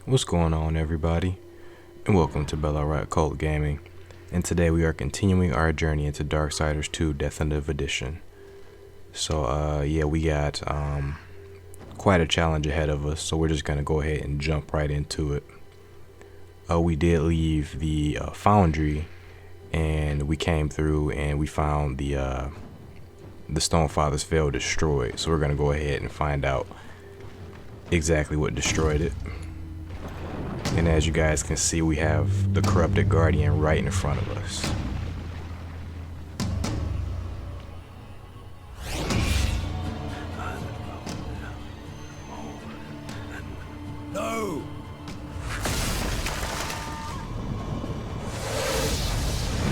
What's going on, everybody, and welcome to Bella Cult Gaming. And today we are continuing our journey into Darksiders II Deathinitive Edition. So yeah, we got quite a challenge ahead of us, so we're just gonna go ahead and jump right into it. We did leave the foundry, and we came through and we found the Stonefather's Veil destroyed, so we're gonna go ahead and find out exactly what destroyed it. And as you guys can see, we have the corrupted guardian right in front of us. No!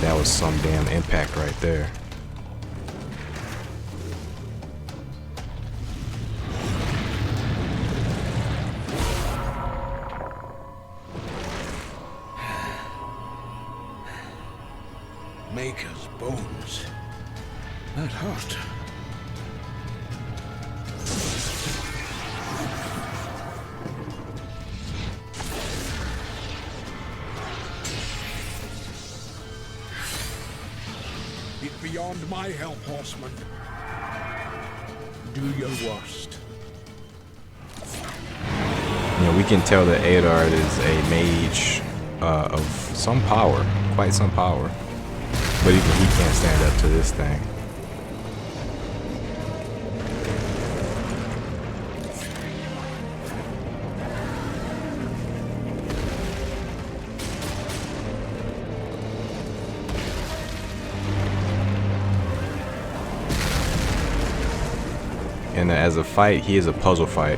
That was some damn impact right there. Maker's bones. That hurt. It's beyond my help, horseman. Do your worst. Yeah, we can tell that Adard is a mage of some power, quite some power. But even he can't stand up to this thing. And as a fight, he is a puzzle fight.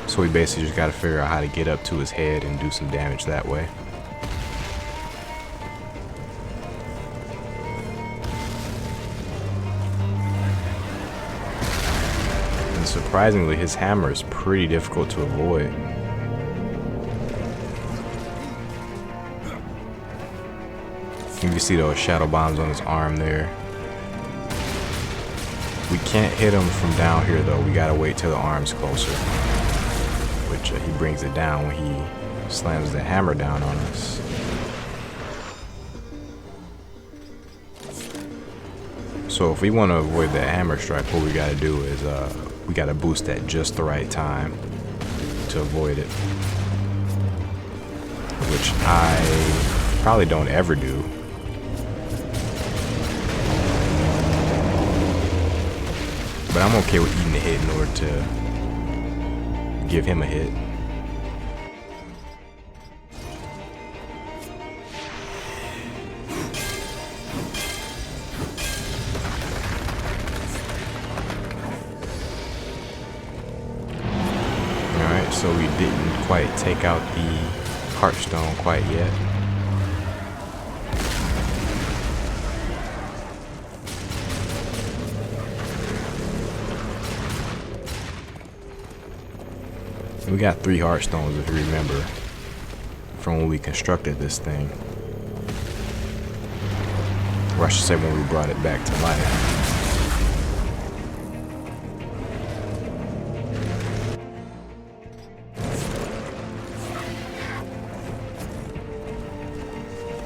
So we basically just gotta figure out how to get up to his head and do some damage that way. Surprisingly, his hammer is pretty difficult to avoid. You can see those shadow bombs on his arm there. We can't hit him from down here though. We gotta wait till the arm's closer. Which he brings it down when he slams the hammer down on us. So if we want to avoid the hammer strike, what we gotta do is we gotta boost at just the right time to avoid it, which I probably don't ever do. But I'm okay with eating a hit in order to give him a hit. So we didn't quite take out the Heartstone quite yet. We got 3 Heartstones, if you remember, from when we constructed this thing. Or I should say when we brought it back to life.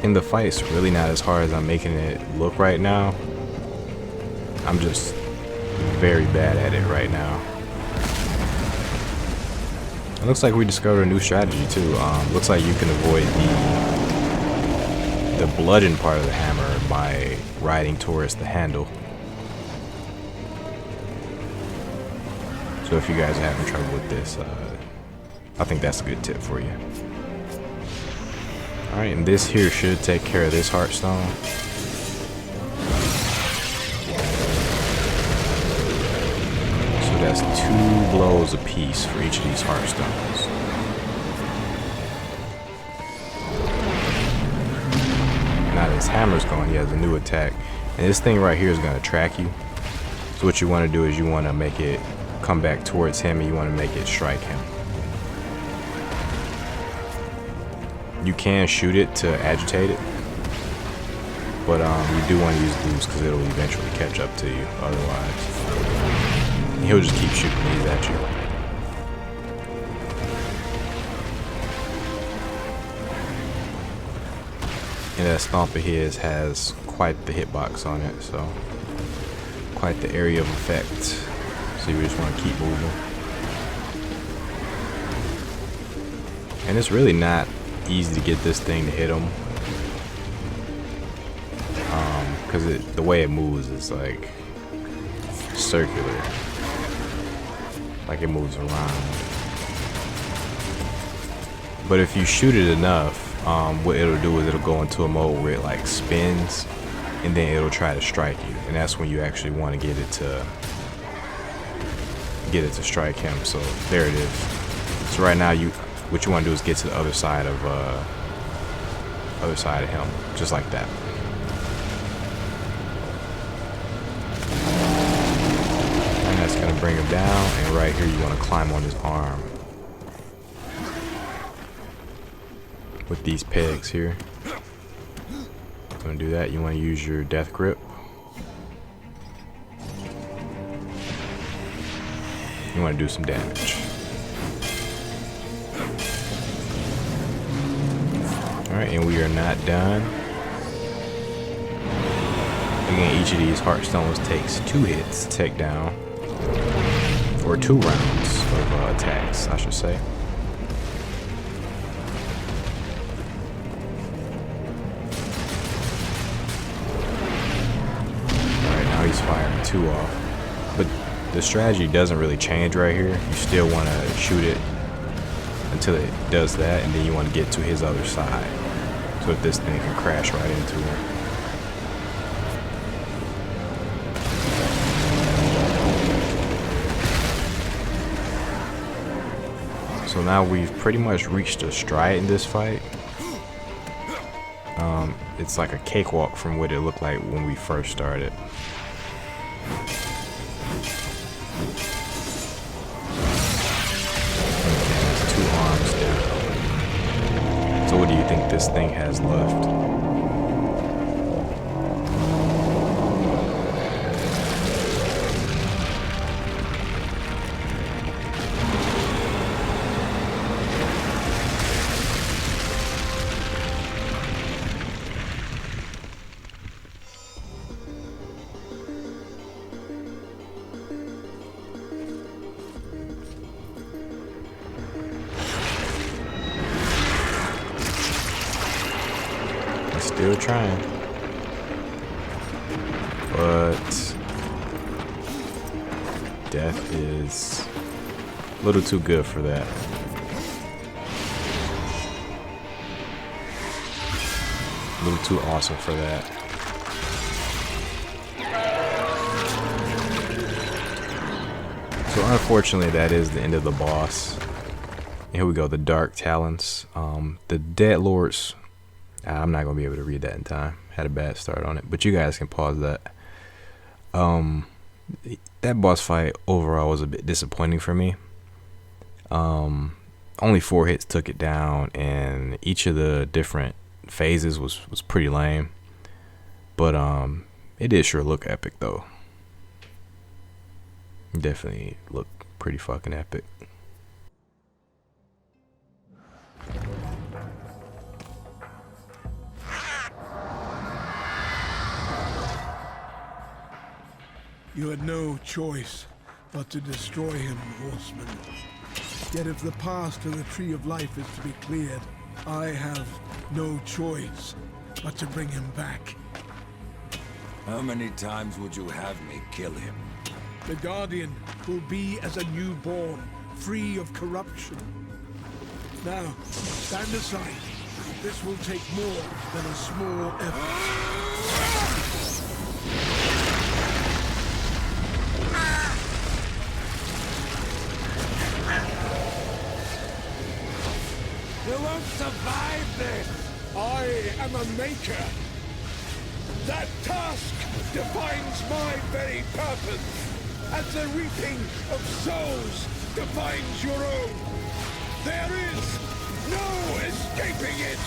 And the fight's really not as hard as I'm making it look right now. I'm just very bad at it right now. It looks like we discovered a new strategy too. Looks like you can avoid the bludgeon part of the hammer by riding towards the handle. So if you guys are having trouble with this, I think that's a good tip for you. Alright, and this here should take care of this Heartstone. So that's 2 blows apiece for each of these Heartstones. Now that his hammer's gone, he has a new attack. And this thing right here is going to track you. So what you want to do is you want to make it come back towards him, and you want to make it strike him. You can shoot it to agitate it, but you do want to use boost because it'll eventually catch up to you. Otherwise, he'll just keep shooting these at you. And that stomp of his has quite the hitbox on it, so quite the area of effect. So you just want to keep moving. And it's really not easy to get this thing to hit him. Because the way it moves is like circular. Like it moves around. But if you shoot it enough, what it'll do is it'll go into a mode where it like spins, and then it'll try to strike you, and that's when you actually want to get it to strike him. So there it is. So right now what you want to do is get to the other side of him, just like that. And that's gonna bring him down, and right here you want to climb on his arm with these pegs here. You want to do that. You want to use your death grip. You want to do some damage. Alright, and we are not done. Again, each of these heartstones takes 2 hits to take down, or 2 rounds of attacks, I should say. Alright, now he's firing 2 off. But the strategy doesn't really change right here. You still want to shoot it until it does that, and then you want to get to his other side so that this thing can crash right into him. So now we've pretty much reached a stride in this fight. It's like a cakewalk from what it looked like when we first started. So what do you think this thing has left? Still trying, but death is a little too good for that. A little too awesome for that. So unfortunately, that is the end of the boss. Here we go, the Dark Talons. The Dead Lords. I'm not gonna be able to read that in time. Had a bad start on it, but you guys can pause that. That boss fight overall was a bit disappointing for me. Only 4 hits took it down, and each of the different phases was pretty lame. But it did sure look epic though. Definitely looked pretty fucking epic. You had no choice but to destroy him, horseman. Yet if the path to the Tree of Life is to be cleared, I have no choice but to bring him back. How many times would you have me kill him? The Guardian will be as a newborn, free of corruption. Now, stand aside. This will take more than a small effort. You won't survive this! I am a maker. That task defines my very purpose, as the reaping of souls defines your own. There is no escaping it!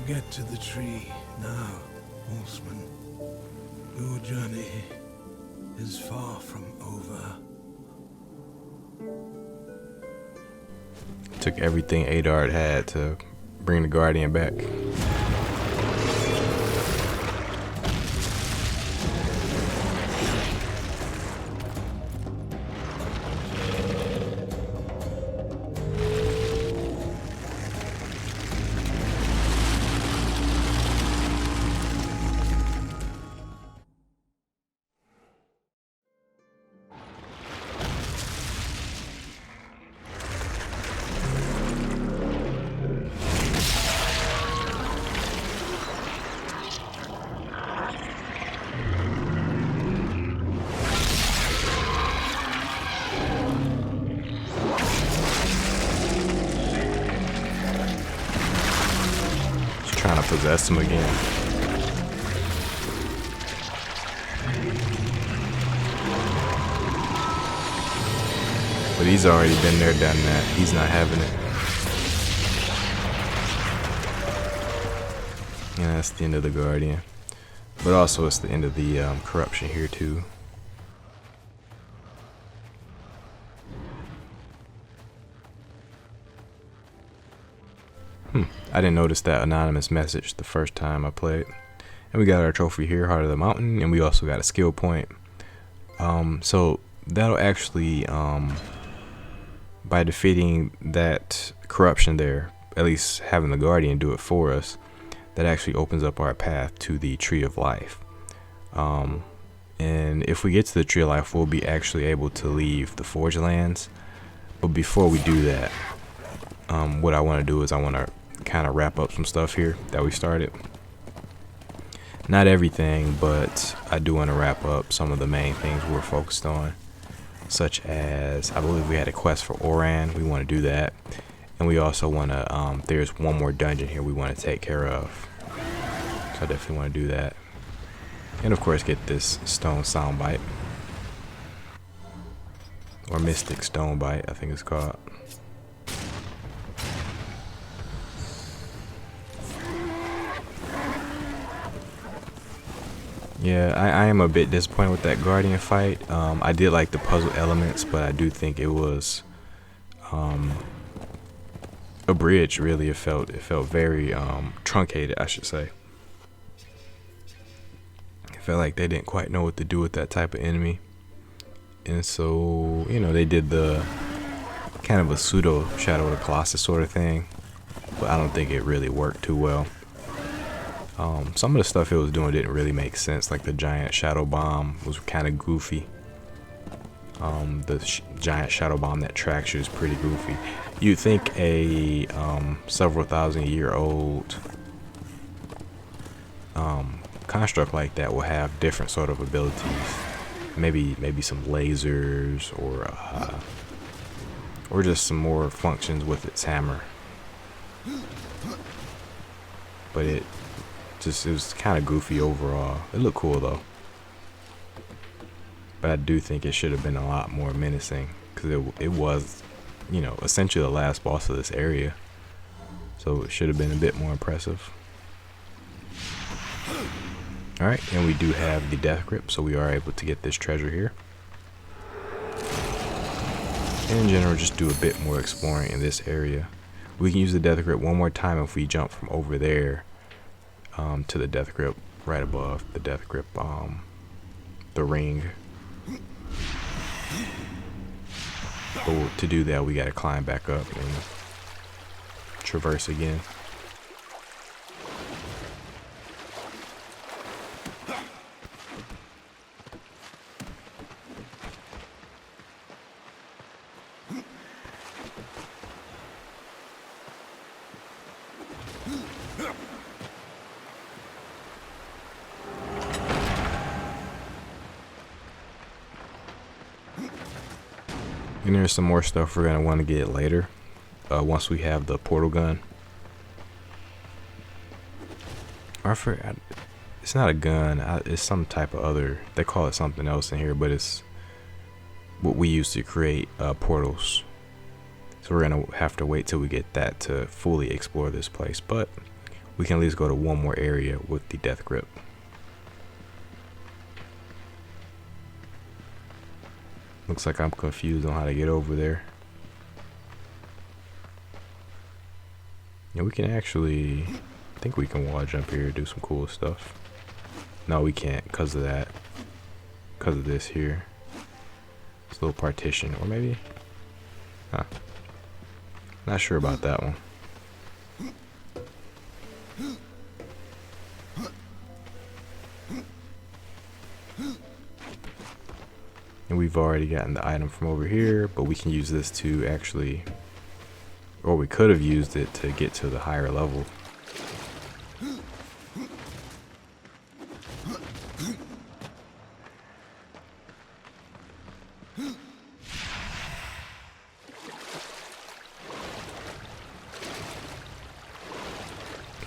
Get to the tree. Now, horseman, your journey is far from over. Took everything Adard had to bring the Guardian back. Trying to possess him again. But he's already been there, done that. He's not having it. Yeah, that's the end of the Guardian. But also it's the end of the corruption here too. I didn't notice that anonymous message the first time I played. And we got our trophy here, Heart of the Mountain, and we also got a skill point. So that'll actually, by defeating that corruption there, at least having the Guardian do it for us, that actually opens up our path to the Tree of Life. And if we get to the Tree of Life, we'll be actually able to leave the Forge Lands. But before we do that, what I want to do is I want to kind of wrap up some stuff here that we started. Not everything, but I do want to wrap up some of the main things we're focused on, such as I believe we had a quest for Oran. We want to do that, and we also want to there's one more dungeon here we want to take care of, so I definitely want to do that. And of course get this stone soundbite, or mystic stone bite I think it's called. Yeah, I am a bit disappointed with that Guardian fight. I did like the puzzle elements, but I do think it was abridged. Really, it felt very truncated, I should say. I felt like they didn't quite know what to do with that type of enemy, and so they did the kind of a pseudo Shadow of the Colossus sort of thing, but I don't think it really worked too well. Some of the stuff it was doing didn't really make sense, like the giant shadow bomb was kind of goofy. The giant shadow bomb that tracks you is pretty goofy. You'd think a several thousand-year-old construct like that will have different sort of abilities, maybe some lasers or just some more functions with its hammer. But it was kind of goofy overall. It looked cool though, but I do think it should have been a lot more menacing, because it was essentially the last boss of this area, so it should have been a bit more impressive. Alright, and we do have the death grip, so we are able to get this treasure here. And in general, just do a bit more exploring in this area. We can use the death grip one more time if we jump from over there to the death grip right above the death grip, the ring. But to do that, we got to climb back up and traverse again. And there's some more stuff we're going to want to get later, once we have the portal gun. It's not a gun, it's some type of other, they call it something else in here, but it's what we use to create portals. So we're going to have to wait till we get that to fully explore this place. But we can at least go to one more area with the death grip. Looks like I'm confused on how to get over there. Yeah, we can actually, I think we can wall jump here, do some cool stuff. No, we can't because of that. Because of this here. This little partition, or maybe? Huh. Not sure about that one. And we've already gotten the item from over here, but we can use this to actually, or we could have used it to get to the higher level.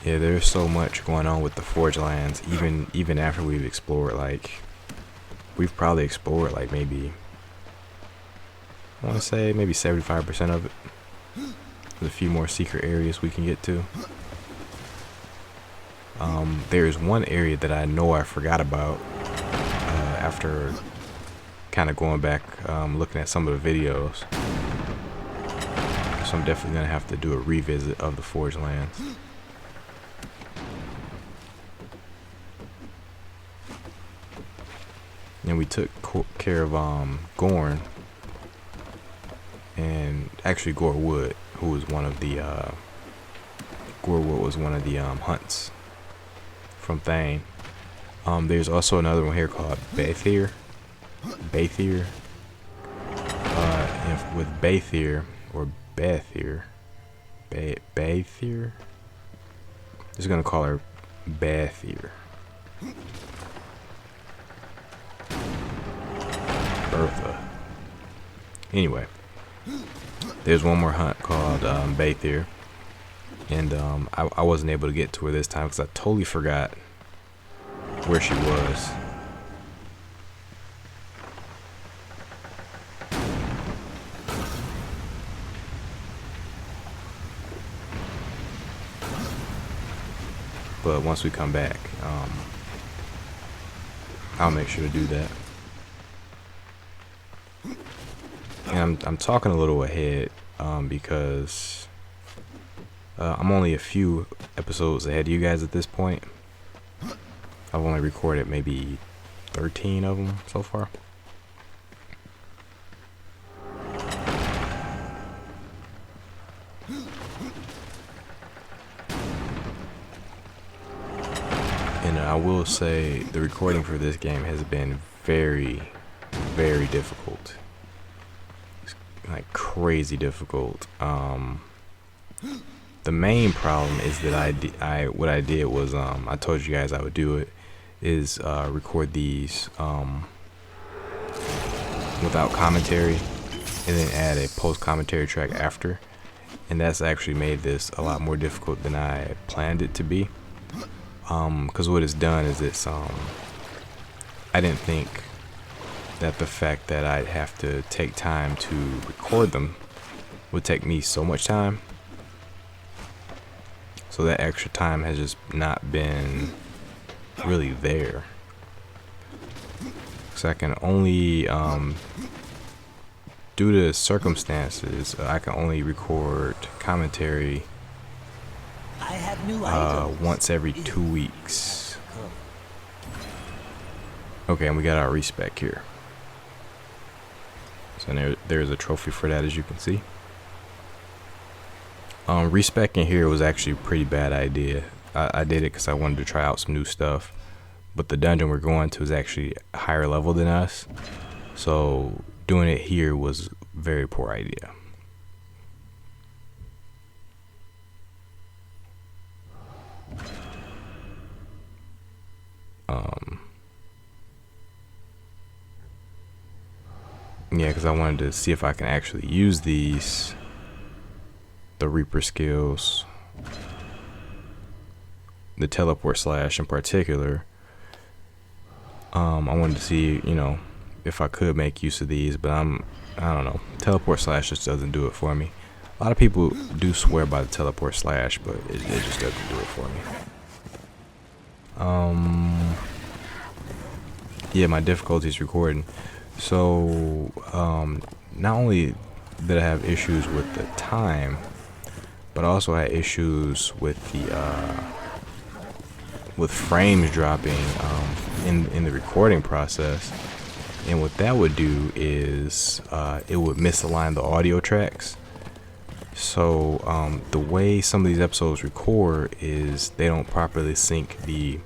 Yeah, there's so much going on with the Forge Lands, even after we've explored, like, we've probably explored, like, maybe, I want to say, maybe 75% of it. There's a few more secret areas we can get to. There's one area that I know I forgot about after kind of going back, looking at some of the videos. So I'm definitely going to have to do a revisit of the Forge Lands. And we took care of Gorn, and actually Gorwood, who was one of the Gorwood was one of the hunts from Thane. There's also another one here called Bathir. And with Bathir or Bathir, Bathir. Just gonna call her Bathir. Bertha. Anyway, there's one more hunt called Bathir, and I wasn't able to get to her this time because I totally forgot where she was. But once we come back, I'll make sure to do that. And I'm talking a little ahead because I'm only a few episodes ahead of you guys at this point. I've only recorded maybe 13 of them so far. And I will say the recording for this game has been very, very difficult. Like crazy difficult. The main problem is that what I did was I told you guys I would do it is record these without commentary and then add a post commentary track after, and that's actually made this a lot more difficult than I planned it to be, because what it's done is it's I didn't think that the fact that I'd have to take time to record them would take me so much time. So that extra time has just not been really there. So I can only, due to circumstances, I can only record commentary once every 2 weeks. Okay, and we got our respec here. So there's a trophy for that, as you can see. Respecing here was actually a pretty bad idea. I did it because I wanted to try out some new stuff, but the dungeon we're going to is actually higher level than us, so doing it here was a very poor idea. Yeah, because I wanted to see if I can actually use these, the Reaper skills, the teleport slash in particular. I wanted to see, you know, if I could make use of these, but I don't know. Teleport slash just doesn't do it for me. A lot of people do swear by the teleport slash, but it just doesn't do it for me. Yeah, my difficulty is recording. So not only did I have issues with the time, but I also had issues with the with frames dropping in the recording process. And what that would do is it would misalign the audio tracks. So the way some of these episodes record is they don't properly sync the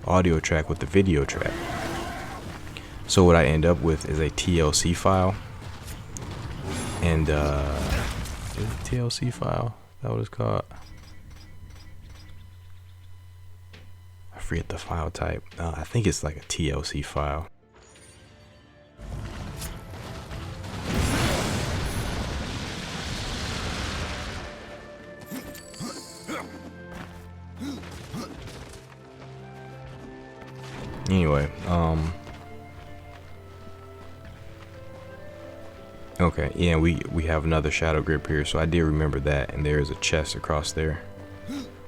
audio track with the video track. So what I end up with is a TLC file. And is it TLC file? Is that what it's called? I forget the file type. I think it's like a TLC file. Anyway, okay, yeah, we have another shadow grip here, so I did remember that, and there is a chest across there,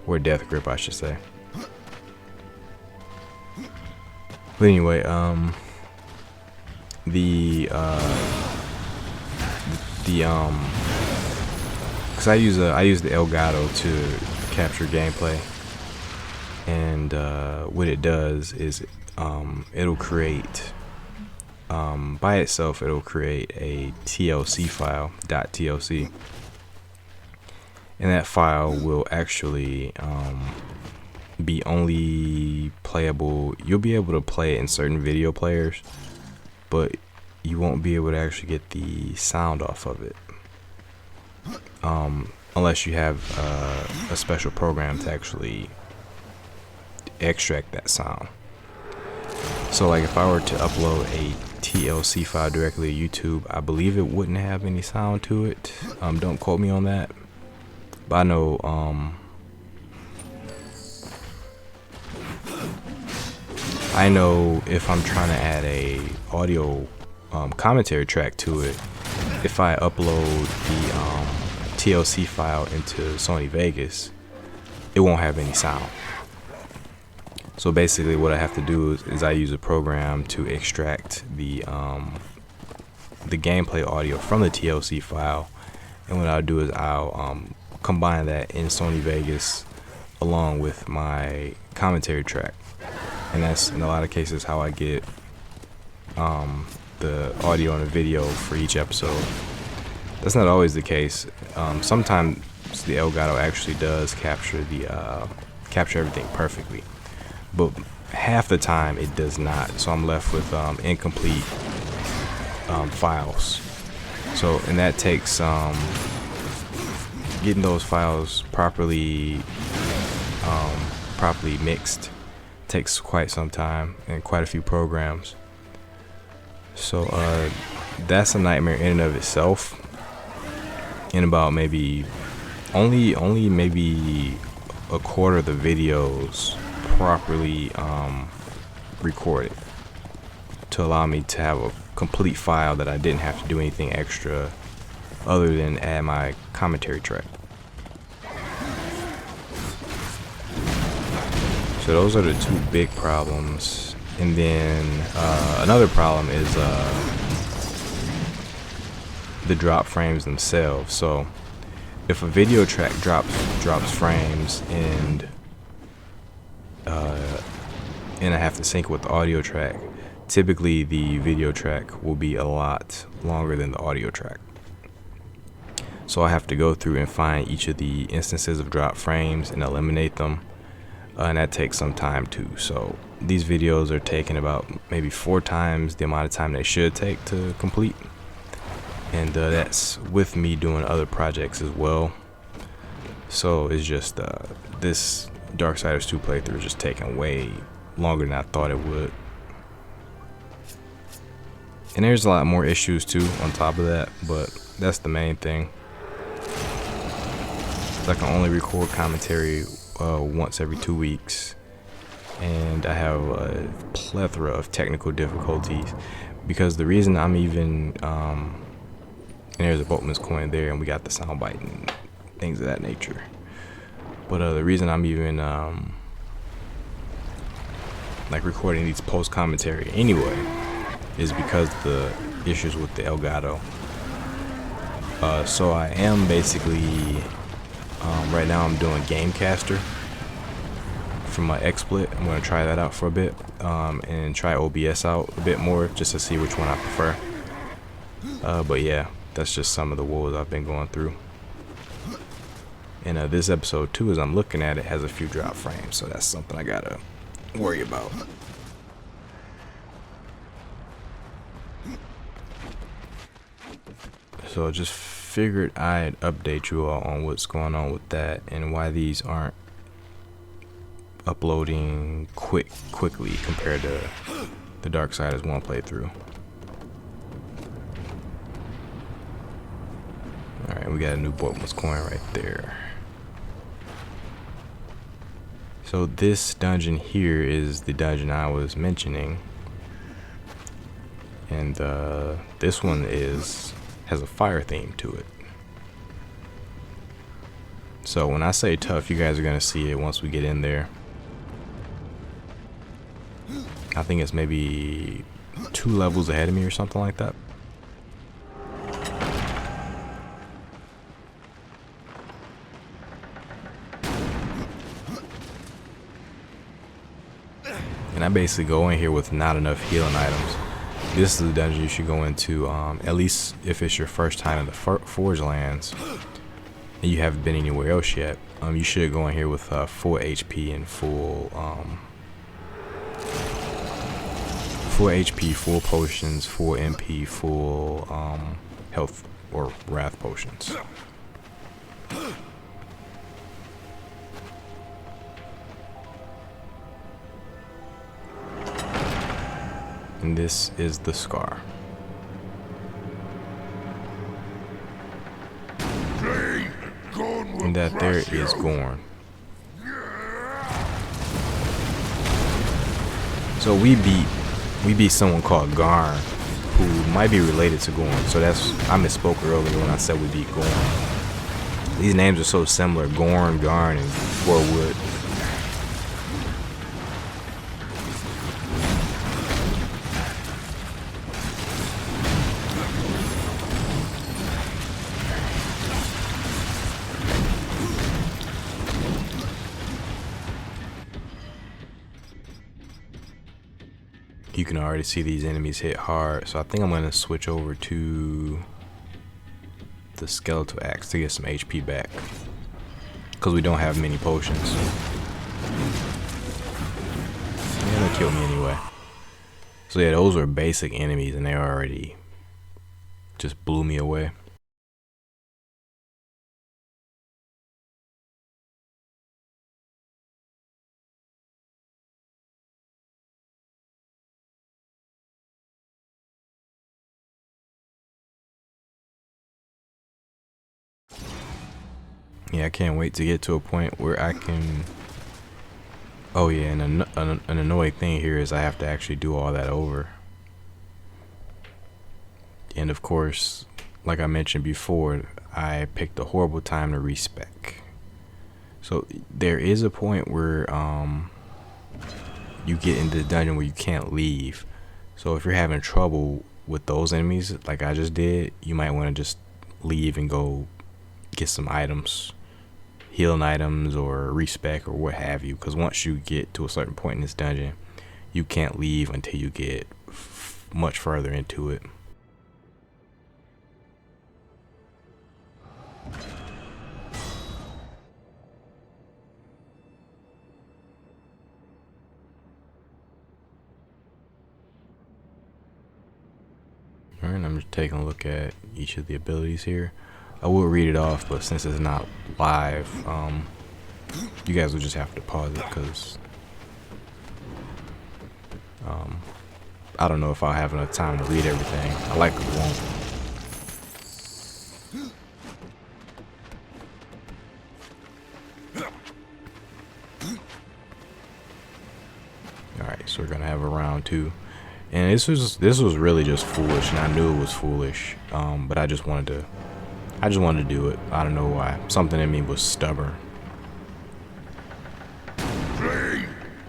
or death grip, I should say. But anyway, because I use the Elgato to capture gameplay, and what it does is it'll create by itself, it'll create a TLC file, .tlc, and that file will actually be only playable. You'll be able to play it in certain video players, but you won't be able to actually get the sound off of it unless you have a special program to actually extract that sound. So like if I were to upload a TLC file directly to YouTube, I believe it wouldn't have any sound to it. Don't quote me on that, but I know if I'm trying to add a audio commentary track to it, if I upload the TLC file into Sony Vegas, it won't have any sound. So basically what I have to do is I use a program to extract the gameplay audio from the TLC file, and what I'll do is I'll combine that in Sony Vegas along with my commentary track, and that's in a lot of cases how I get the audio and the video for each episode. That's not always the case. Sometimes the Elgato actually does capture everything perfectly, but half the time it does not, so I'm left with incomplete files. So, and that takes getting those files properly mixed takes quite some time and quite a few programs. So that's a nightmare in and of itself. In about maybe only maybe a quarter of the videos properly recorded to allow me to have a complete file that I didn't have to do anything extra other than add my commentary track. So those are the two big problems. And then another problem is the drop frames themselves. So if a video track drops frames and I have to sync with the audio track, typically the video track will be a lot longer than the audio track. So I have to go through and find each of the instances of drop frames and eliminate them, and that takes some time too. So these videos are taking about maybe 4 times the amount of time they should take to complete, and that's with me doing other projects as well. So it's just this Darksiders 2 playthrough is just taking way longer than I thought it would. And there's a lot more issues too on top of that, but that's the main thing. I can only record commentary once every 2 weeks, and I have a plethora of technical difficulties, because the reason I'm even And there's a boatman's coin there, and we got the soundbite and things of that nature. But the reason I'm even like recording these post commentary anyway is because the issues with the Elgato. So I am basically right now I'm doing Gamecaster from my XSplit. I'm gonna try that out for a bit and try OBS out a bit more just to see which one I prefer. But yeah, that's just some of the woes I've been going through. And this episode 2, as I'm looking at it, has a few drop frames, so that's something I gotta worry about. So I just figured I'd update you all on what's going on with that and why these aren't uploading quickly compared to the Darksiders 1 playthrough. Alright, we got a new boatman's coin right there. So this dungeon here is the dungeon I was mentioning. And this one has a fire theme to it. So when I say tough, you guys are gonna see it once we get in there. I think it's maybe 2 levels ahead of me or something like that. And I basically go in here with not enough healing items. This is the dungeon you should go into, at least if it's your first time in the Forge Lands and you haven't been anywhere else yet. You should go in here with full HP and full HP, full potions, full MP, full health or wrath potions. And this is the scar. And that there is Gorn. So we beat someone called Garn, who might be related to Gorn. So I misspoke earlier when I said we beat Gorn. These names are so similar: Gorn, Garn, and Forwood. You can already see these enemies hit hard, so I think I'm going to switch over to the skeletal axe to get some HP back, because we don't have many potions. Yeah, they killed me anyway. So yeah, those were basic enemies and they already just blew me away. Yeah, I can't wait to get to a point where I can... Oh yeah, and an annoying thing here is I have to actually do all that over. And of course, like I mentioned before, I picked a horrible time to respec. So there is a point where you get into the dungeon where you can't leave. So if you're having trouble with those enemies, like I just did, you might want to just leave and go get some items, healing items or respec or what have you, because once you get to a certain point in this dungeon, you can't leave until you get much further into it. Alright, I'm just taking a look at each of the abilities here. I will read it off, but since it's not live, you guys will just have to pause it, because I don't know if I'll have enough time to read everything. I likely won't. Alright, so we're gonna have a round 2. And this was really just foolish, and I knew it was foolish. But I just wanted to do it. I don't know why. Something in me was stubborn.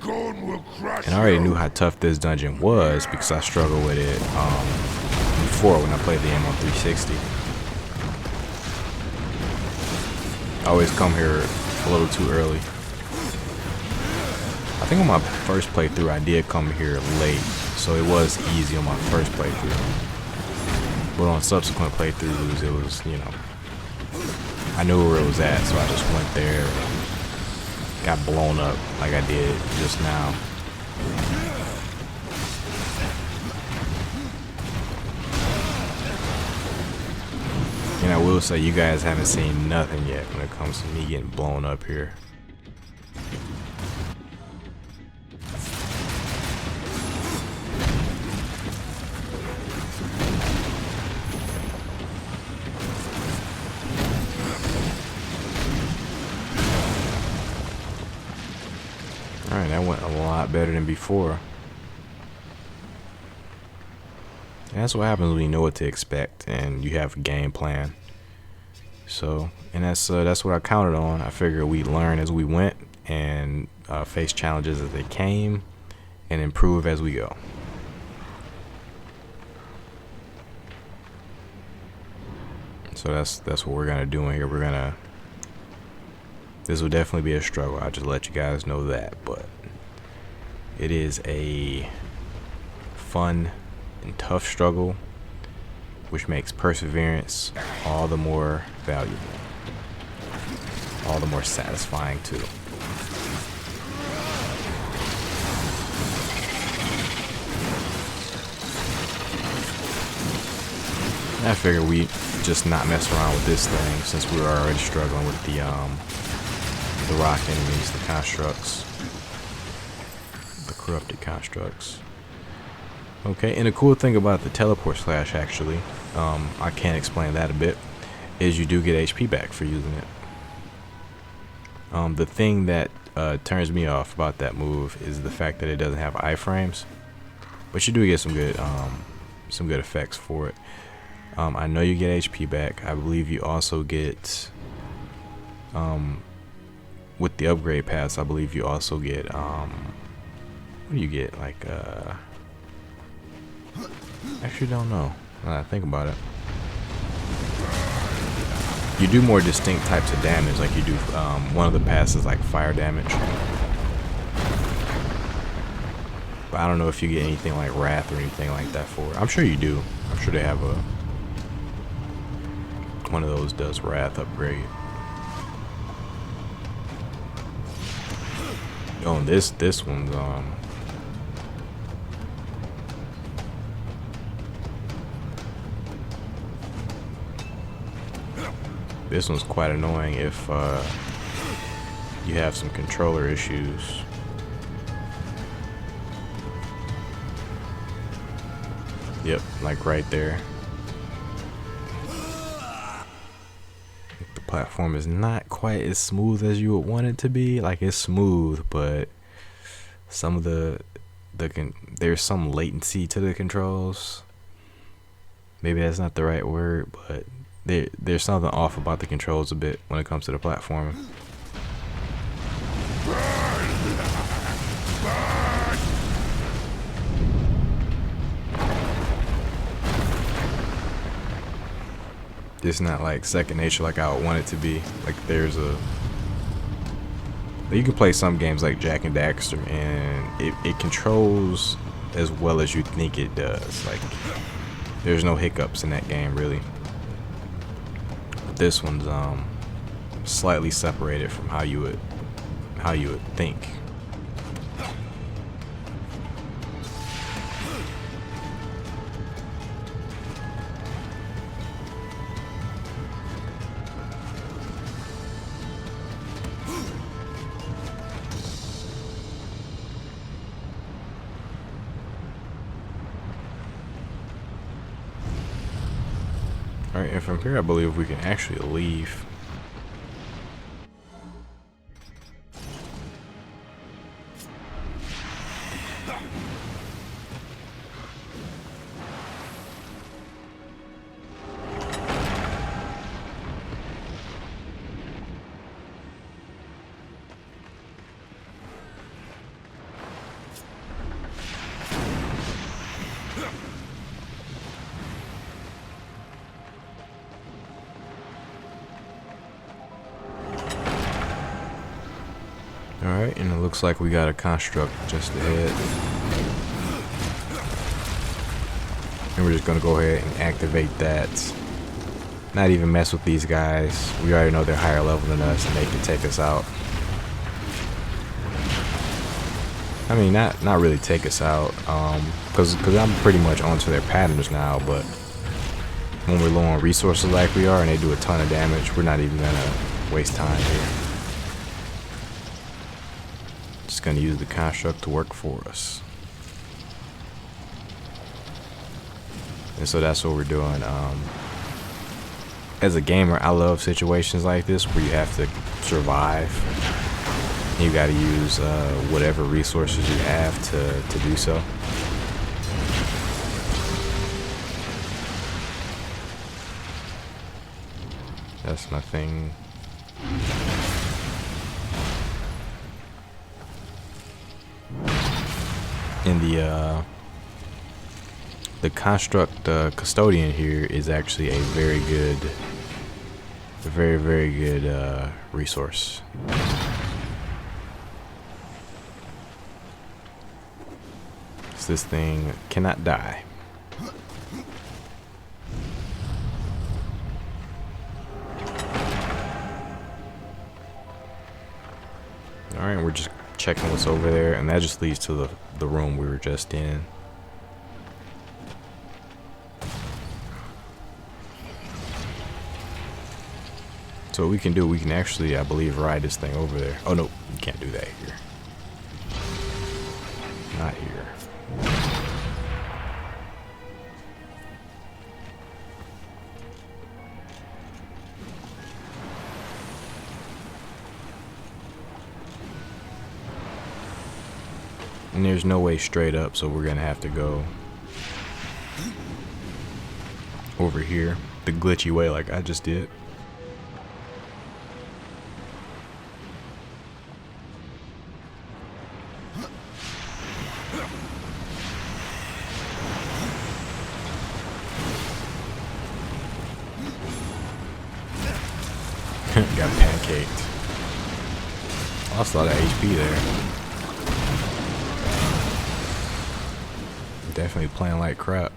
And I already knew how tough this dungeon was because I struggled with it before when I played the game on 360. I always come here a little too early. I think on my first playthrough I did come here late, so it was easy on my first playthrough. But on subsequent playthroughs it was, you know, I knew where it was at, so I just went there and got blown up like I did just now. And I will say, you guys haven't seen nothing yet when it comes to me getting blown up here. Alright, that went a lot better than before. And that's what happens when you know what to expect and you have a game plan. So, and that's what I counted on. I figured we'd learn as we went and face challenges as they came and improve as we go. So that's what we're gonna do in here. This will definitely be a struggle. I'll just let you guys know that, but it is a fun and tough struggle, which makes perseverance all the more valuable, all the more satisfying too. I figured we just not mess around with this thing since we were already struggling with the rock enemies, the constructs, the corrupted constructs. Okay, and the cool thing about the teleport slash, actually, I can't explain that a bit, is you do get HP back for using it. The thing that turns me off about that move is the fact that it doesn't have iframes, but you do get some good effects for it. I know you get HP back. I believe you also get, with the upgrade pass, I believe you also get, what do you get? Like, actually don't know. Now I think about it. You do more distinct types of damage, like you do, one of the passes like fire damage. But I don't know if you get anything like wrath or anything like that for it. I'm sure you do. I'm sure they have one of those does wrath upgrade. Oh, and this one's this one's quite annoying if you have some controller issues. Yep, like right there. The platform is not quite as smooth as you would want it to be. Like, it's smooth, but some of there's some latency to the controls. Maybe that's not the right word, but there's something off about the controls a bit when it comes to the platforming. It's not like second nature like I would want it to be. Like, you can play some games like Jak and Daxter and it controls as well as you think it does. Like, there's no hiccups in that game really. But this one's slightly separated from how you would think. Alright, and from here I believe we can actually leave. Alright, and it looks like we got a construct just ahead. And we're just gonna go ahead and activate that. Not even mess with these guys. We already know they're higher level than us and they can take us out. I mean, not really take us out, cause I'm pretty much onto their patterns now, but when we're low on resources like we are and they do a ton of damage, we're not even gonna waste time here. Just gonna use the construct to work for us. And so that's what we're doing. As a gamer, I love situations like this where you have to survive. You gotta use whatever resources you have to do so. That's my thing. In the construct custodian here is actually a very good, very good resource. This thing cannot die. Alright, we're just checking what's over there, and that just leads to the room we were just in. So what we can do, we can actually, I believe, ride this thing over there. Oh no, you can't do that here. Not here. And there's no way straight up, so we're gonna have to go over here the glitchy way like I just did. Got pancaked. Lost a lot of HP there. Definitely playing like crap.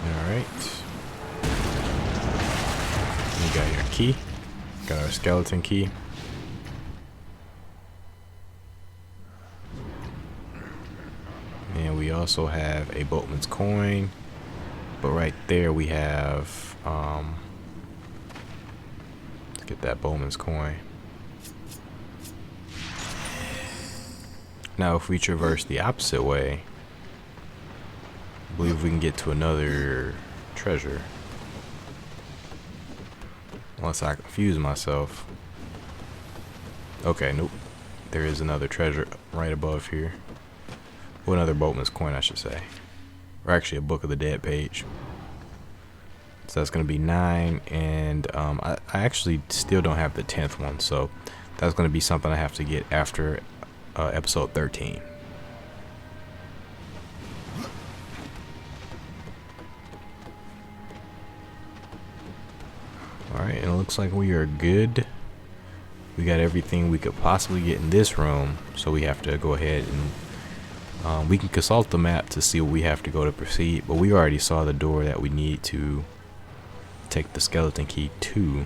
Alright. We got your key. Got our skeleton key. And we also have a boatman's coin. But right there we have let's get that boatman's coin. Now if we traverse the opposite way, I believe we can get to another treasure. Unless I confuse myself. Okay, nope. There is another treasure right above here. Well, another boatman's coin, I should say. Or actually a Book of the Dead page. So that's going to be 9. And I actually still don't have the 10th one. So that's going to be something I have to get after episode 13. Alright, and it looks like we are good. We got everything we could possibly get in this room, so we have to go ahead and we can consult the map to see what we have to go to proceed, but we already saw the door that we need to take the skeleton key to,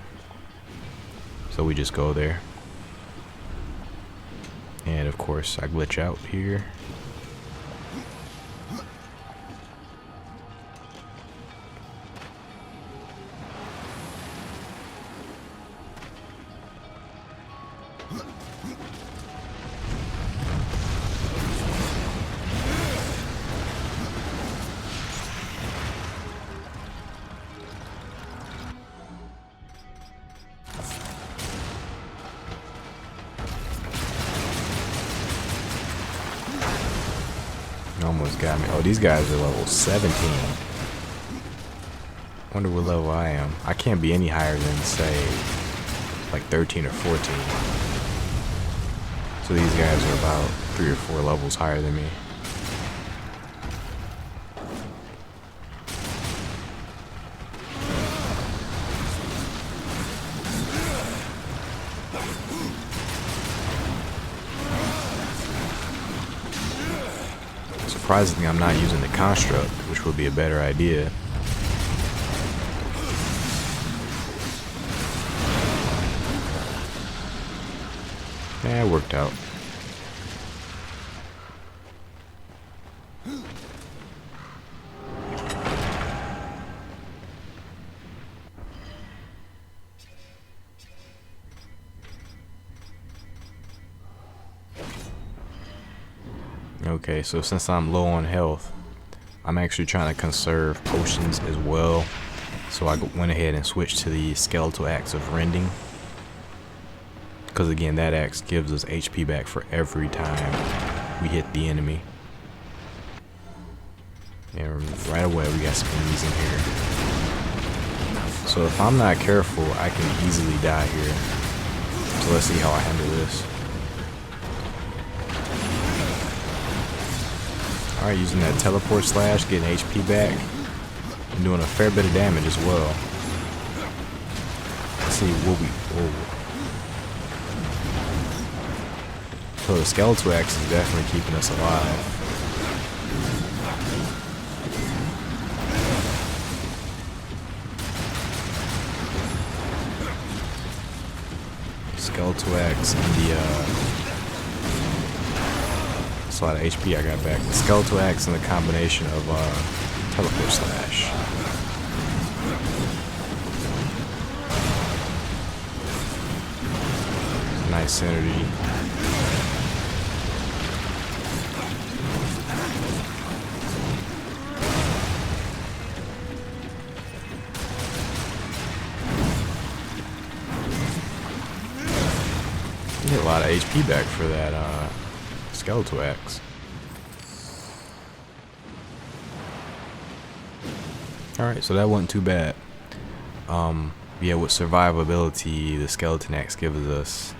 so we just go there. And of course I glitch out here. Almost got me. Oh, these guys are level 17. Wonder what level I am. I can't be any higher than, say, like 13 or 14. So these guys are about 3 or 4 levels higher than me. Surprisingly, I'm not using the construct, which would be a better idea. Yeah, it worked out. Okay, so since I'm low on health, I'm actually trying to conserve potions as well. So I went ahead and switched to the skeletal axe of rending. Because again, that axe gives us HP back for every time we hit the enemy. And right away we got some enemies in here. So if I'm not careful, I can easily die here. So let's see how I handle this. Alright, using that teleport slash, getting HP back. And doing a fair bit of damage as well. Let's see what we... Whoa. So the skeletal axe is definitely keeping us alive. Skeletal axe and the that's a lot of HP I got back. The skeletal axe and the combination of teleport slash. Nice synergy. Get a lot of HP back for that skeletal axe. Alright, so that wasn't too bad. Yeah, with survivability, the skeleton axe gives us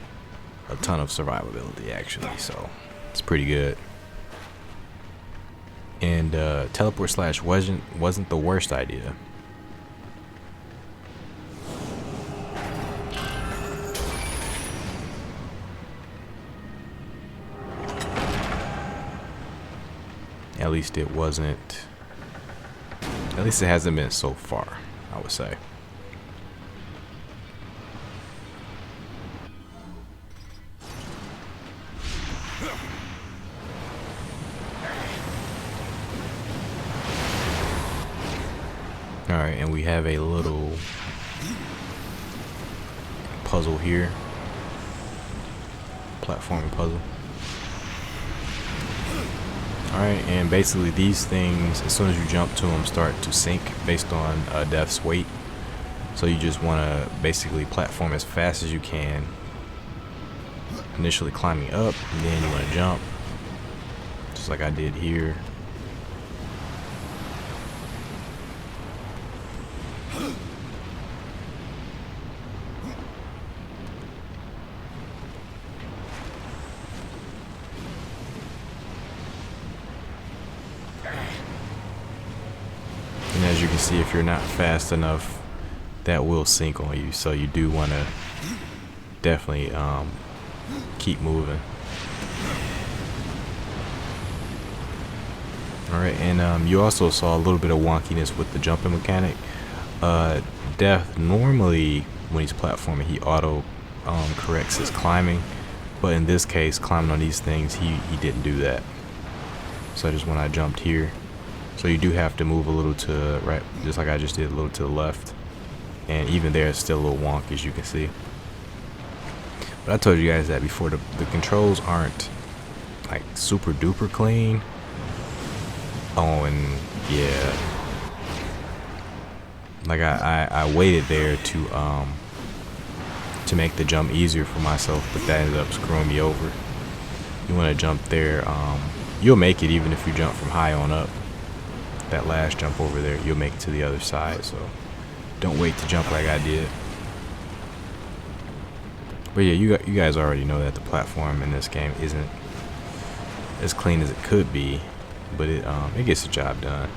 a ton of survivability actually, so it's pretty good. And teleport slash wasn't the worst idea. At least it wasn't. At least it hasn't been so far, I would say. Alright, and we have a little puzzle here. Platforming puzzle. Alright, and basically these things, as soon as you jump to them, start to sink based on death's weight. So you just want to basically platform as fast as you can. Initially climbing up, and then you want to jump. Just like I did here. And as you can see, if you're not fast enough, that will sink on you. So you do want to definitely keep moving. Alright, and you also saw a little bit of wonkiness with the jumping mechanic. Death, normally when he's platforming, he auto corrects his climbing. But in this case, climbing on these things, he didn't do that. So just when I jumped here, so you do have to move a little to right, just like I just did, a little to the left. And even there, it's still a little wonky, as you can see. But I told you guys that before, the controls aren't like super duper clean. Oh, and yeah, like I waited there to make the jump easier for myself, but that ended up screwing me over. You want to jump there, you'll make it even if you jump from high on up. That last jump over there, you'll make it to the other side, so don't wait to jump like I did. But yeah, you guys already know that the platform in this game isn't as clean as it could be, but it gets the job done.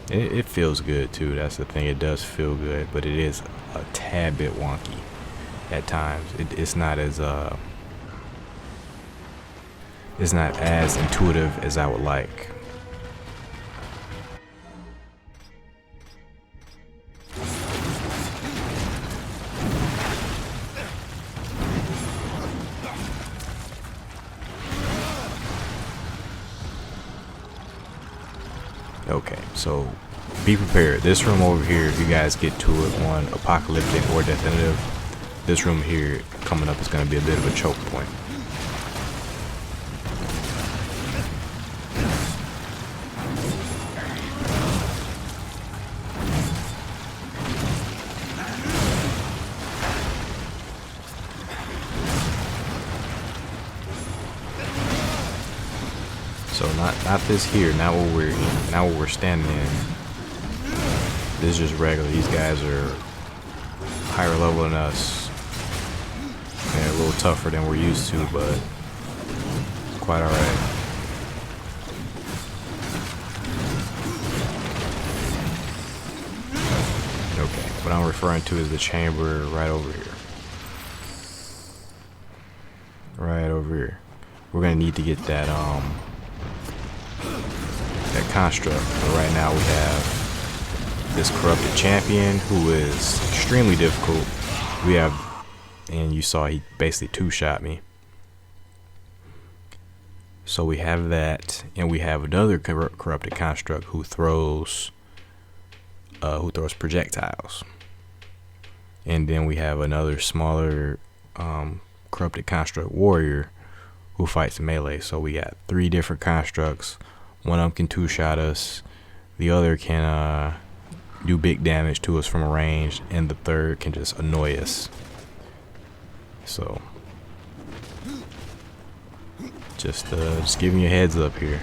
It feels good too. That's the thing. It does feel good, but it is a tad bit wonky at times. It's not as intuitive as I would like. Okay, so be prepared. This room over here, if you guys get to it on Apocalyptic or Deathinitive, this room here coming up is going to be a bit of a choke point. So not this here, not what we're standing in. This is just regular. These guys are higher level than us. They're a little tougher than we're used to, but quite alright. Okay, what I'm referring to is the chamber right over here. Right over here. We're gonna need to get that construct. But right now we have this corrupted champion who is extremely difficult. And you saw he basically two-shot me. So we have that, and we have another corrupted construct who throws projectiles. And then we have another smaller corrupted construct warrior who fights melee. So we got 3 different constructs. One of them can two-shot us, the other can do big damage to us from a range, and the third can just annoy us. So just giving you a heads up here.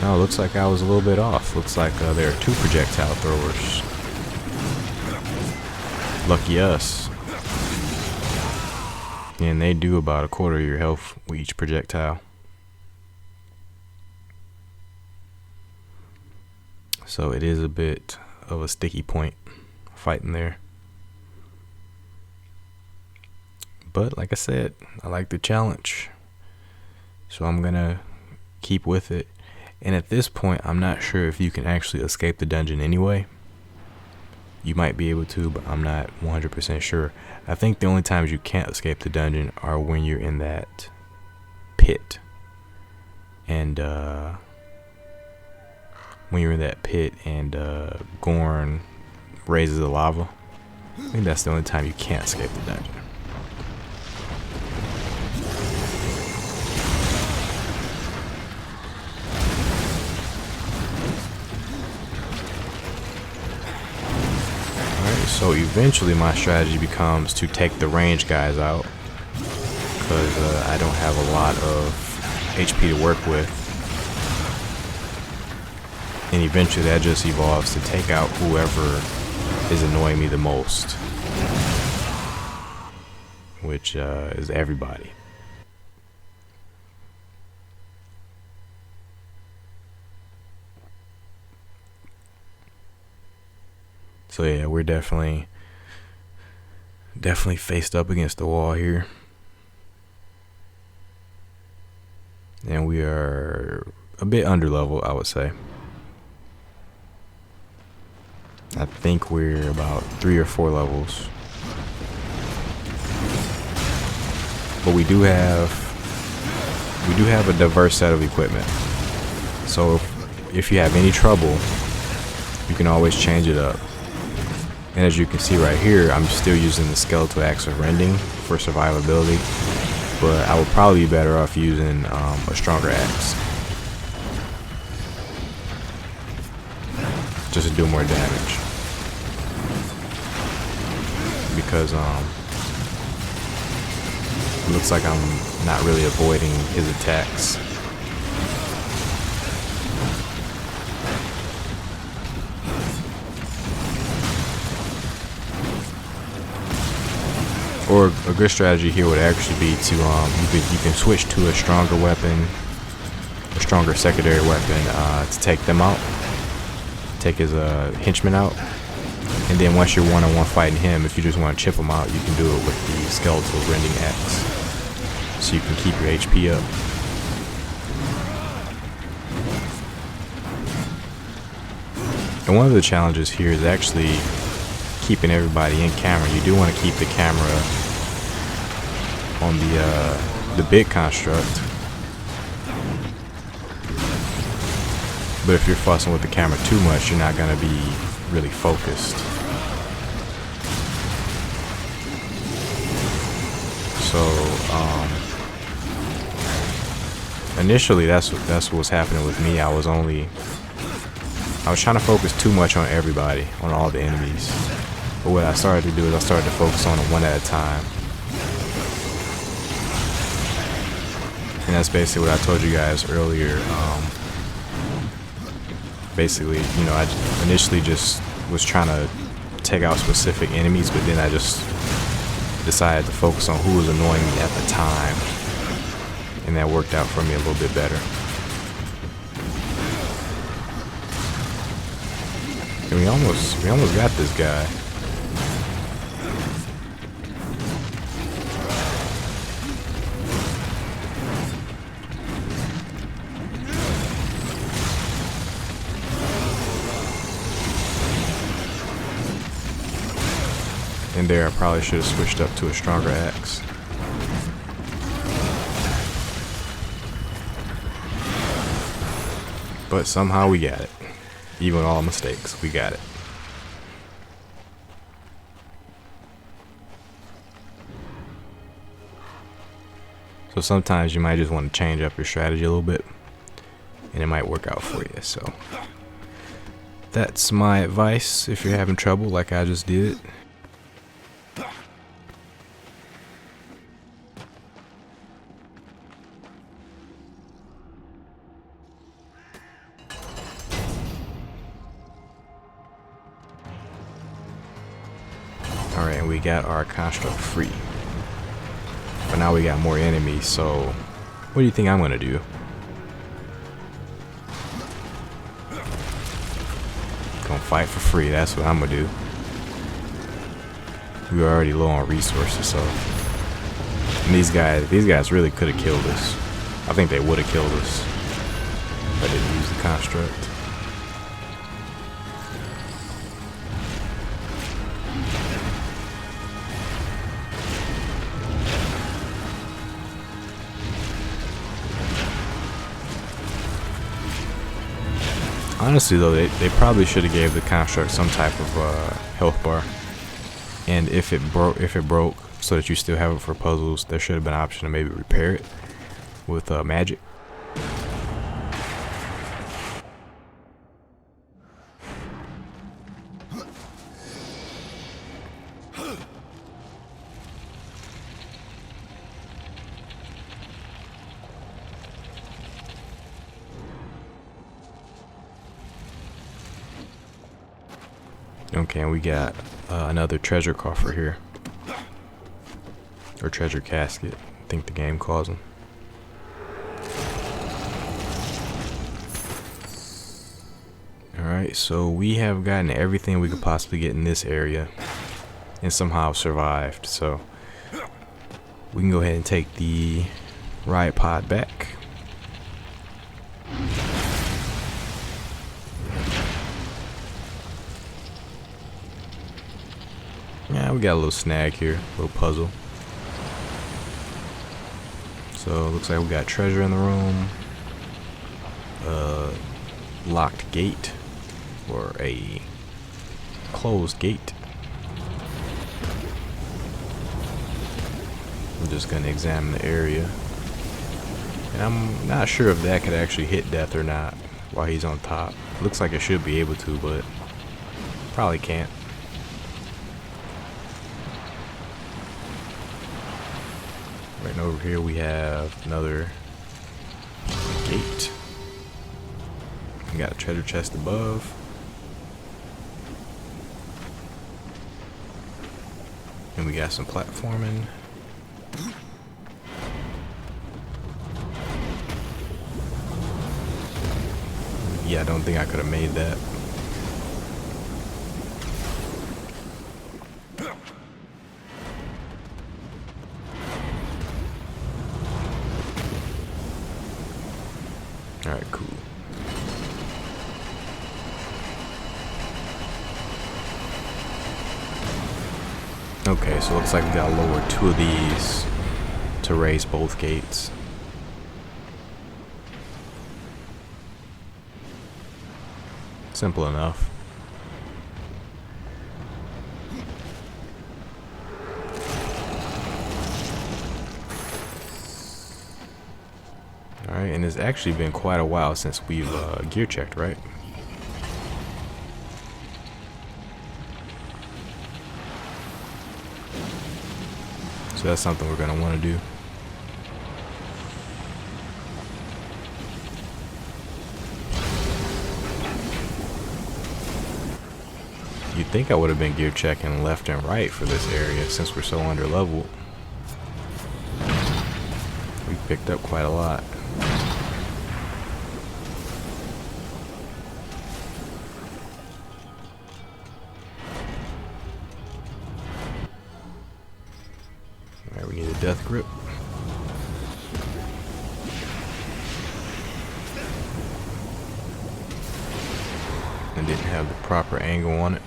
Oh, looks like I was a little bit off. Looks like there are 2 projectile throwers. Lucky us. And they do about a quarter of your health with each projectile. So it is a bit of a sticky point fighting there. But like I said, I like the challenge. So I'm gonna keep with it. And at this point, I'm not sure if you can actually escape the dungeon anyway. You might be able to, but I'm not 100% sure. I think the only times you can't escape the dungeon are when you're in that pit. And when you're in that pit and Gorn raises the lava. I think that's the only time you can't escape the dungeon. So eventually my strategy becomes to take the range guys out, because I don't have a lot of HP to work with. And eventually that just evolves to take out whoever is annoying me the most, which is everybody. So yeah, we're definitely faced up against the wall here. And we are a bit under level, I would say. I think we're about 3 or 4 levels. But we do have a diverse set of equipment. So if you have any trouble, you can always change it up. And as you can see right here, I'm still using the skeletal axe of rending for survivability, but I would probably be better off using a stronger axe just to do more damage, It looks like I'm not really avoiding his attacks. Or a good strategy here would actually be to you can switch to a stronger weapon, a stronger secondary weapon to take them out, take his henchman out, and then once you're one-on-one fighting him, if you just want to chip him out, you can do it with the skeletal rending axe, so you can keep your HP up. And one of the challenges here is actually keeping everybody in camera. You do want to keep the camera on the big construct, but if you're fussing with the camera too much, you're not going to be really focused. So initially that's what was happening with me. I was trying to focus too much on everybody, on all the enemies. But what I started to do is I started to focus on it one at a time. And that's basically what I told you guys earlier. Basically, you know, I initially just was trying to take out specific enemies, but then I just decided to focus on who was annoying me at the time. And that worked out for me a little bit better. And we almost got this guy. And there, I probably should have switched up to a stronger axe. But somehow we got it. Even with all mistakes, we got it. So sometimes you might just want to change up your strategy a little bit, and it might work out for you. So that's my advice if you're having trouble like I just did. Alright, and we got our construct free. But now we got more enemies, so what do you think I'm gonna do? Gonna fight for free, that's what I'm gonna do. We were already low on resources, so and these guys really could have killed us. I think they would have killed us if I didn't use the construct. Honestly though, they probably should have gave the construct some type of health bar, and if it broke, so that you still have it for puzzles, there should have been an option to maybe repair it with magic. Okay, and we got another treasure coffer here, or treasure casket, I think the game calls them. Alright, so we have gotten everything we could possibly get in this area and somehow survived, so we can go ahead and take the riot pod back. Yeah, we got a little snag here, a little puzzle. So it looks like we got treasure in the room, locked gate, or a closed gate. I'm just gonna examine the area, and I'm not sure if that could actually hit death or not while he's on top. Looks like it should be able to, but probably can't. Right over here we have another gate. We got a treasure chest above. And we got some platforming. Yeah, I don't think I could have made that. Alright, cool. Okay, so it looks like we gotta lower 2 of these to raise both gates. Simple enough. Alright, and it's actually been quite a while since we've gear checked, right? So that's something we're going to want to do. You'd think I would have been gear checking left and right for this area since we're so under leveled. We picked up quite a lot. Alright, we need a death grip. And didn't have the proper angle on it.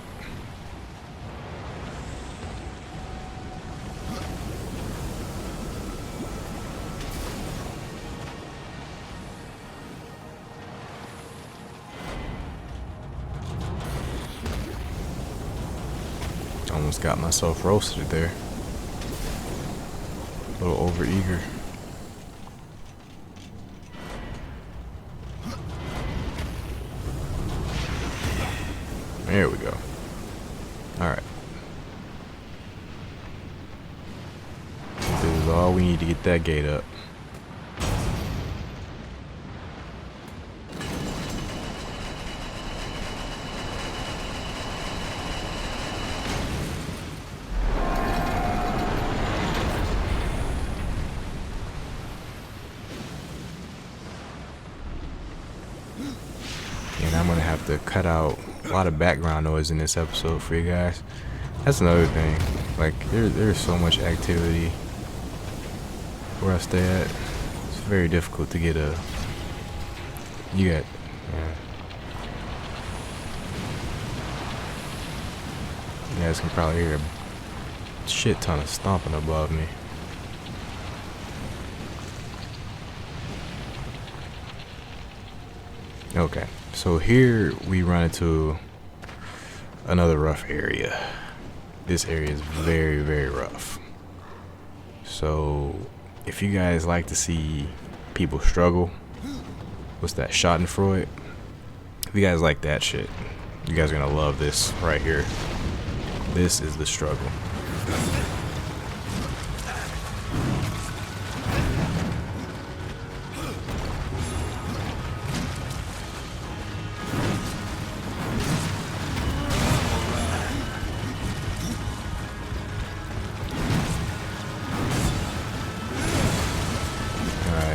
Almost got myself roasted there. A little over eager. There we go. Alright. This is all we need to get that gate up. And I'm gonna have to cut out a lot of background noise in this episode for you guys. That's another thing. Like there's so much activity where I stay at. It's very difficult to get a. You got. Yeah. You guys can probably hear a shit ton of stomping above me. Okay, so here we run into another rough area. This area is very, very rough. So if you guys like to see people struggle, what's that, Schadenfreude? If you guys like that shit, you guys are gonna love this right here. This is the struggle.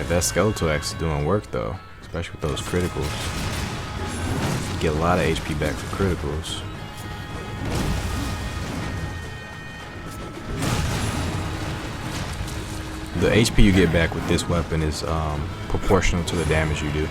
That skeletal actually doing work though, especially with those criticals. You get a lot of HP back for criticals. The HP you get back with this weapon is proportional to the damage you do.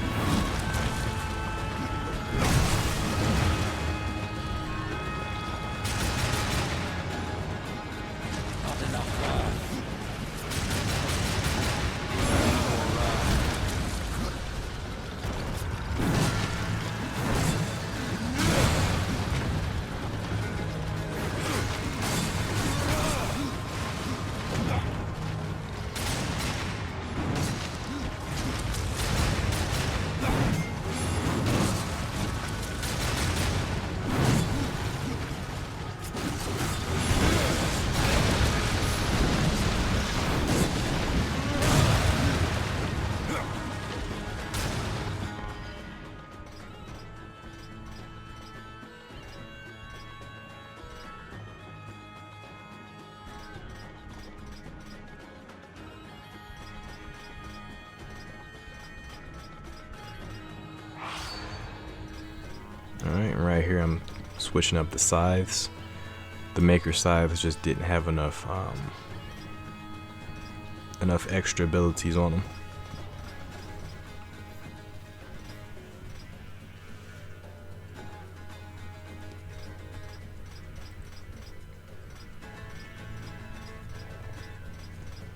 Alright, right here I'm switching up the scythes. The maker scythes just didn't have enough extra abilities on them.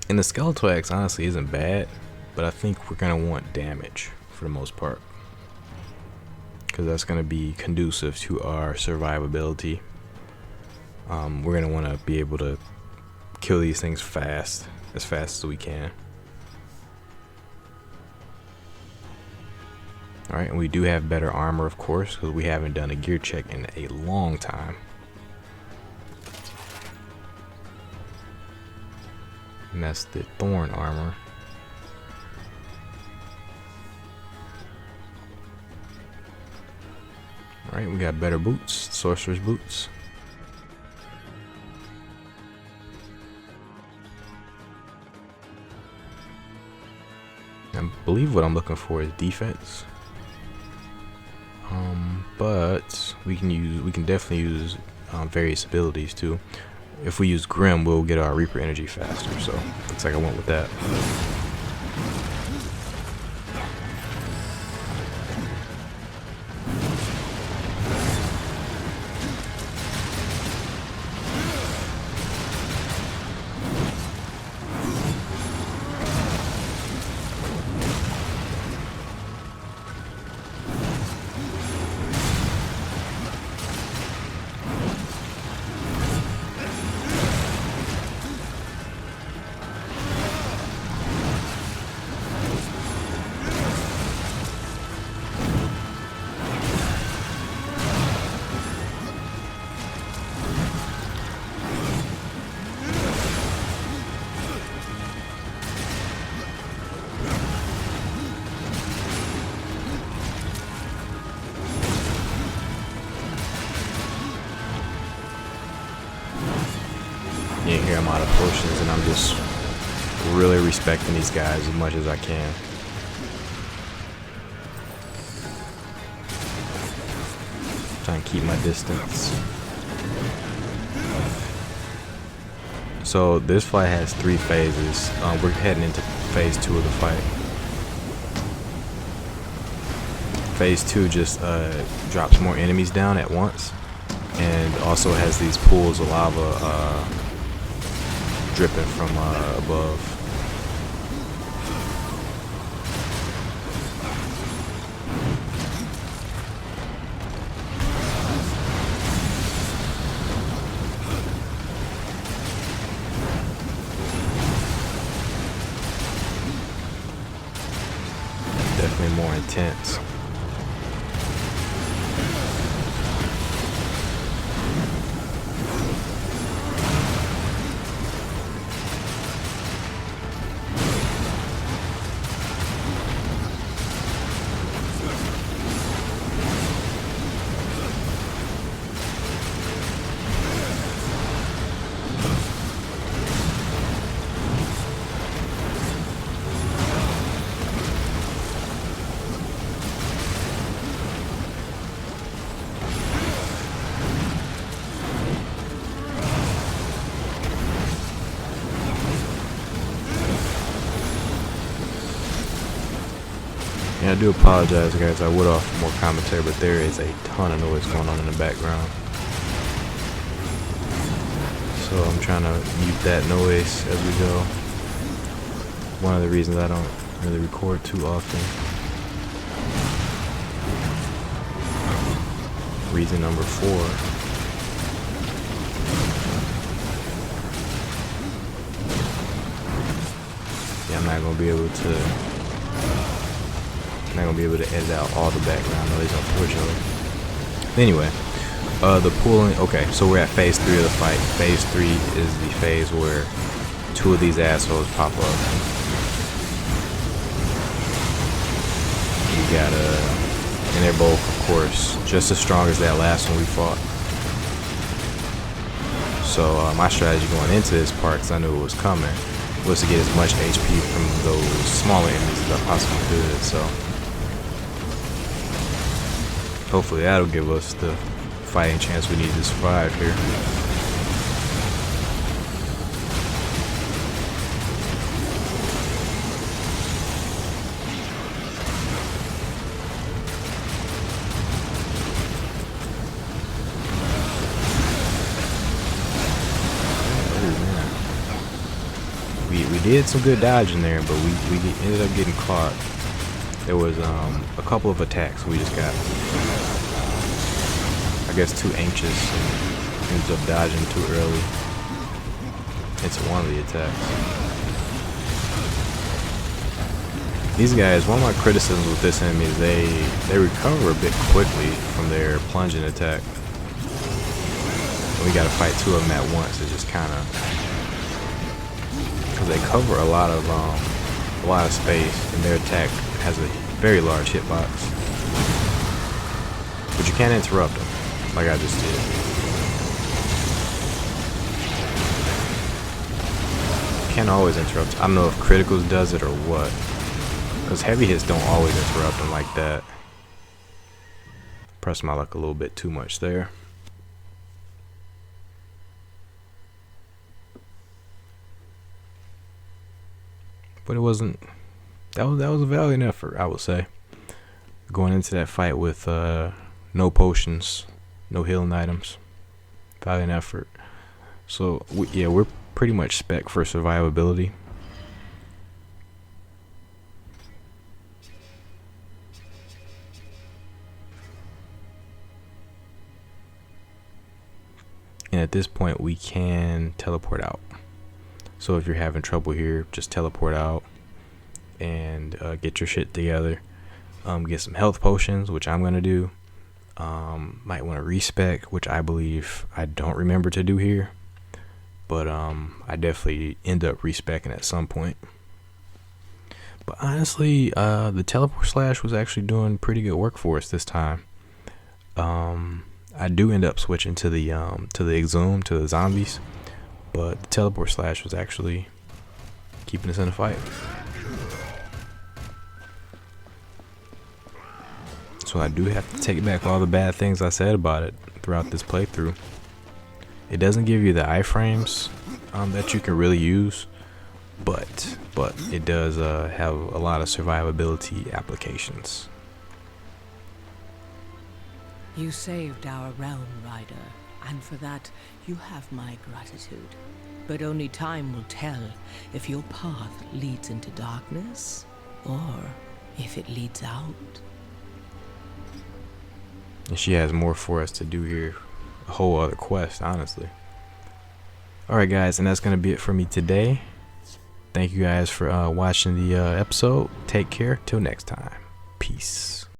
And the skeletal axe honestly isn't bad, but I think we're gonna want damage for the most part, because that's gonna be conducive to our survivability. We're gonna want to be able to kill these things fast as we can. Alright, and we do have better armor, of course, because we haven't done a gear check in a long time. And that's the thorn armor. Alright, we got better boots, sorcerer's boots. I believe what I'm looking for is defense. But we can definitely use various abilities too. If we use Grim, we'll get our Reaper energy faster, so looks like I went with that. Yeah, here I'm out of potions, and I'm just really respecting these guys as much as I can. Trying to keep my distance. So this fight has 3 phases. We're heading into phase 2 of the fight. Phase 2 just drops more enemies down at once, and also has these pools of lava dripping from above. Definitely more intense. Yeah, I do apologize, guys. I would offer more commentary, but there is a ton of noise going on in the background. So I'm trying to mute that noise as we go. One of the reasons I don't really record too often. Reason number 4. Yeah, I'm not gonna be able to edit out all the background noise, unfortunately. Anyway, the pooling. Okay, so we're at phase 3 of the fight. Phase 3 is the phase where 2 of these assholes pop up. You got and they're both, of course, just as strong as that last one we fought. So my strategy going into this part, because I knew it was coming, was to get as much HP from those smaller enemies as I possibly could. So Hopefully that'll give us the fighting chance we need to survive here. We did some good dodging there, but we ended up getting caught. There was a couple of attacks we just got, I guess, too anxious and ended up dodging too early into one of the attacks. These guys, one of my criticisms with this enemy is they recover a bit quickly from their plunging attack. We gotta fight two of them at once. It's just kind of, because they cover a lot of space, and their attack has a very large hitbox. But you can't interrupt them, like I just did. You can't always interrupt. I don't know if Criticals does it or what, because heavy hits don't always interrupt them like that. Pressed my luck a little bit too much there. But it wasn't. That was a valiant effort, I would say. Going into that fight with no potions, no healing items, valiant effort. So we're pretty much spec for survivability. And at this point, we can teleport out. So if you're having trouble here, just teleport out and get your shit together. Get some health potions, which I'm gonna do. Might want to respec, which I believe I don't remember to do here, but I definitely end up respecing at some point. But honestly, the teleport slash was actually doing pretty good work for us this time. I do end up switching to the exhume, to the zombies, but the teleport slash was actually keeping us in the fight. So I do have to take back all the bad things I said about it throughout this playthrough. It doesn't give you the iframes that you can really use, but it does have a lot of survivability applications. You saved our realm, Rider, and for that you have my gratitude. But only time will tell if your path leads into darkness or if it leads out. And she has more for us to do here. A whole other quest, honestly. Alright guys, and that's going to be it for me today. Thank you guys for watching the episode. Take care. Till next time. Peace.